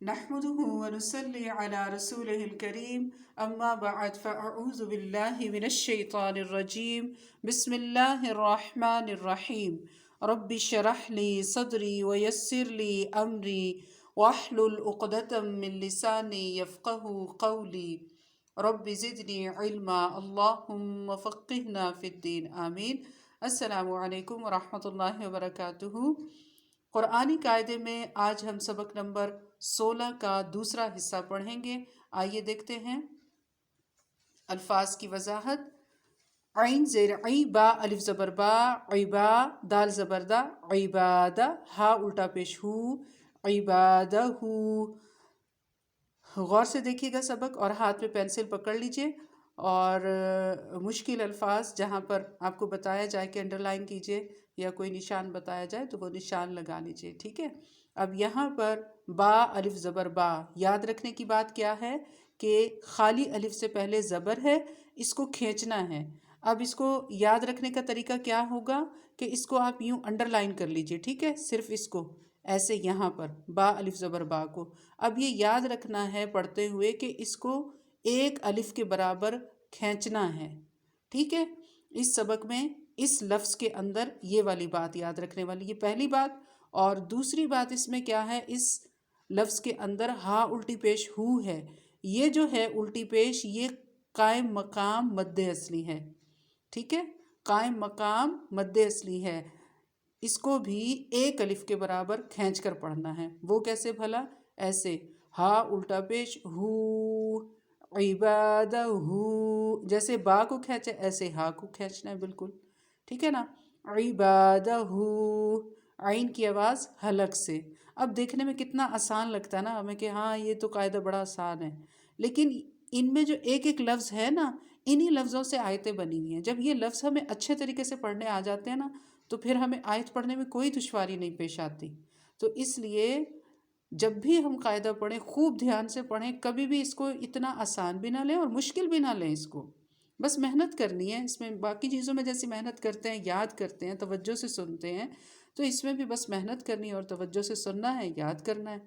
نحمده ونصلي على رسوله الكريم أما بعد فأعوذ بالله من الشيطان الرجيم بسم الله الرحمن الرحيم رب اشرح لي صدري ويسر لي أمري واحلل عقدة من لساني يفقه قولي رب زدني علما اللهم فقهنا في الدين آمین۔ السلام علیکم ورحمۃ اللہ وبرکاتہ۔ قرآنی قاعدے میں آج ہم سبق نمبر 16 کا دوسرا حصہ پڑھیں گے۔ آئیے دیکھتے ہیں الفاظ کی وضاحت۔ عین زیر عی، با الف زبر با، عبا دال زبر دا، عبادہ ہا الٹا پیش ہو، عبادہ ہو۔ غور سے دیکھیے گا سبق اور ہاتھ میں پینسل پکڑ لیجئے، اور مشکل الفاظ جہاں پر آپ کو بتایا جائے کہ انڈر لائن کیجئے یا کوئی نشان بتایا جائے تو وہ نشان لگا لیجئے، ٹھیک ہے۔ اب یہاں پر با الف زبر با، یاد رکھنے کی بات کیا ہے کہ خالی الف سے پہلے زبر ہے، اس کو کھینچنا ہے۔ اب اس کو یاد رکھنے کا طریقہ کیا ہوگا کہ اس کو آپ یوں انڈر لائن کر لیجئے، ٹھیک ہے، صرف اس کو ایسے یہاں پر با الف زبر با کو۔ اب یہ یاد رکھنا ہے پڑھتے ہوئے کہ اس کو ایک الف کے برابر کھینچنا ہے، ٹھیک ہے۔ اس سبق میں اس لفظ کے اندر یہ والی بات یاد رکھنے والی، یہ پہلی بات۔ اور دوسری بات اس میں کیا ہے، اس لفظ کے اندر ہا الٹی پیش ہو ہے، یہ جو ہے الٹی پیش یہ قائم مقام مد اصلی ہے، ٹھیک ہے، قائم مقام مد اصلی ہے۔ اس کو بھی ایک الف کے برابر کھینچ کر پڑھنا ہے۔ وہ کیسے بھلا؟ ایسے ہا الٹا پیش ہو، عبادہ ہو، جیسے با کو کھینچے ایسے ہا کو کھینچنا ہے، بالکل ٹھیک ہے نا۔ عبادہ ہو، عین کی آواز حلق سے۔ اب دیکھنے میں کتنا آسان لگتا ہے نا ہمیں کہ ہاں یہ تو قاعدہ بڑا آسان ہے، لیکن ان میں جو ایک ایک لفظ ہے نا، انہی لفظوں سے آیتیں بنی ہوئی ہیں۔ جب یہ لفظ ہمیں اچھے طریقے سے پڑھنے آ جاتے ہیں نا تو پھر ہمیں آیت پڑھنے میں کوئی دشواری نہیں پیش آتی۔ تو اس لیے جب بھی ہم قاعدہ پڑھیں خوب دھیان سے پڑھیں، کبھی بھی اس کو اتنا آسان بھی نہ لیں اور مشکل بھی نہ لیں، اس کو بس محنت کرنی ہے۔ اس میں باقی چیزوں میں جیسی محنت کرتے ہیں، یاد کرتے ہیں، توجہ سے سنتے ہیں، تو اس میں بھی بس محنت کرنی ہے اور توجہ سے سننا ہے، یاد کرنا ہے،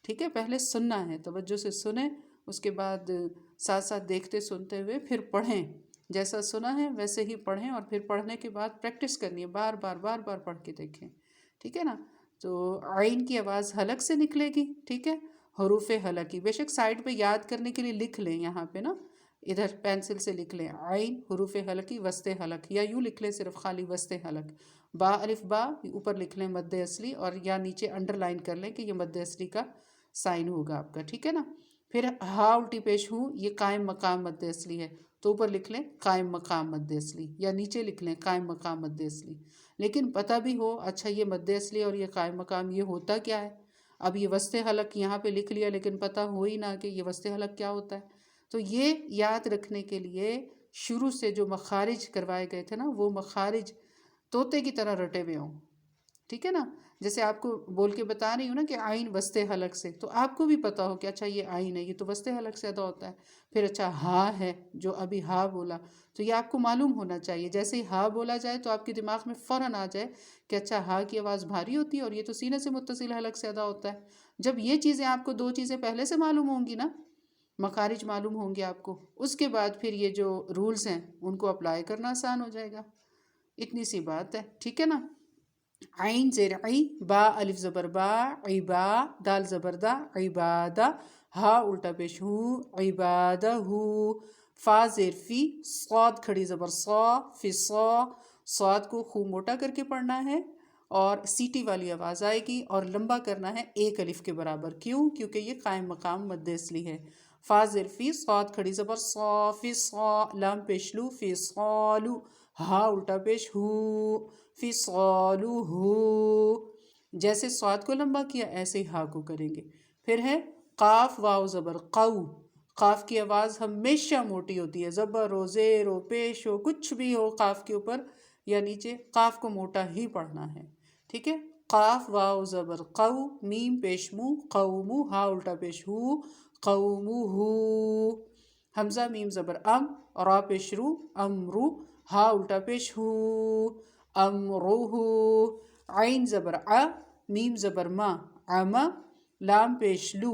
ٹھیک ہے۔ پہلے سننا ہے، توجہ سے سنیں، اس کے بعد ساتھ ساتھ دیکھتے سنتے ہوئے پھر پڑھیں، جیسا سنا ہے ویسے ہی پڑھیں، اور پھر پڑھنے کے بعد پریکٹس کرنی ہے، بار بار بار بار پڑھ کے دیکھیں، ٹھیک ہے نا۔ تو عین کی آواز حلق سے نکلے گی، ٹھیک ہے، حروف حلقی۔ بے شک سائڈ پہ یاد کرنے کے لیے لکھ لیں، یہاں پہ نا ادھر پینسل سے لکھ لیں عین حروف حلقی وسط حلق، یا یوں لکھ لیں صرف خالی وسط حلق۔ با الف با اوپر لکھ لیں مد اصلی، اور یا نیچے انڈر لائن کر لیں کہ یہ مد اصلی کا سائن ہوگا آپ کا، ٹھیک ہے نا۔ پھر ہا الٹی پیش ہوں، یہ قائم مقام مد اصلی ہے، تو اوپر لکھ لیں قائم مقام مد اصلی، یا نیچے لکھ لیں قائم مقام مد اصلی۔ لیکن پتہ بھی ہو اچھا یہ مد اصلی اور یہ قائم مقام یہ ہوتا کیا ہے۔ اب یہ وسط حلق یہاں پہ لکھ لیا، لیکن پتہ ہو ہی نہ کہ یہ وسط حلق کیا ہوتا ہے۔ تو یہ یاد رکھنے کے لیے شروع سے جو مخارج کروائے گئے تھے نا، وہ مخارج طوطے کی طرح رٹے ہوئے ہوں، ٹھیک ہے نا۔ جیسے آپ کو بول کے بتا رہی ہوں نا کہ عین وسط حلق سے، تو آپ کو بھی پتا ہو کہ اچھا یہ عین ہے، یہ تو وسط حلق سے ادا ہوتا ہے۔ پھر اچھا ہا ہے، جو ابھی ہا بولا، تو یہ آپ کو معلوم ہونا چاہیے، جیسے ہی ہا بولا جائے تو آپ کے دماغ میں فوراً آ جائے کہ اچھا ہا کی آواز بھاری ہوتی ہے اور یہ تو سینے سے متصل حلق سے ادا ہوتا ہے۔ جب یہ چیزیں آپ کو دو چیزیں پہلے سے معلوم ہوں گی نا، مخارج معلوم ہوں گے آپ کو، اس کے بعد پھر یہ جو رولز ہیں ان کو اپلائی کرنا آسان ہو جائے گا۔ اتنی سی بات ہے، ٹھیک ہے نا۔ عین زیر عی، با الف زبر با، عبا دال زبر دا، عبادہ ہا الٹا پیش ہو، عبادہ ہو۔ فا زیر فی، صاد کھڑی زبر صا، فی صا، صاد کو خوب موٹا کر کے پڑھنا ہے اور سیٹی والی آواز آئے گی، اور لمبا کرنا ہے ایک الف کے برابر۔ کیوں؟ کیونکہ یہ قائم مقام مد اصلی ہے۔ فا زیر فی، صاد کھڑی زبر صا، فی صا، لام پیش لو، فی صالو، ہا الٹا پیش ہو، فی صالو ہو۔ جیسے صاد کو لمبا کیا ایسے ہی ہا کو کریں گے۔ پھر ہے قاف واو زبر قو، قاف کی آواز ہمیشہ موٹی ہوتی ہے، زبر ہو زیر ہو پیش ہو کچھ بھی ہو، قاف کے اوپر یا نیچے قاف کو موٹا ہی پڑھنا ہے، ٹھیک ہے۔ قاف واو زبر قو، میم پیش مو، قومو ہا الٹا پیش ہو، قومو ہو۔ حمزہ میم زبر ام، را پیش رو، امرو ہا الٹا پیش ہو، امرو ہو۔ عین زبر ع، میم زبر ما، عما، لام پیش لو،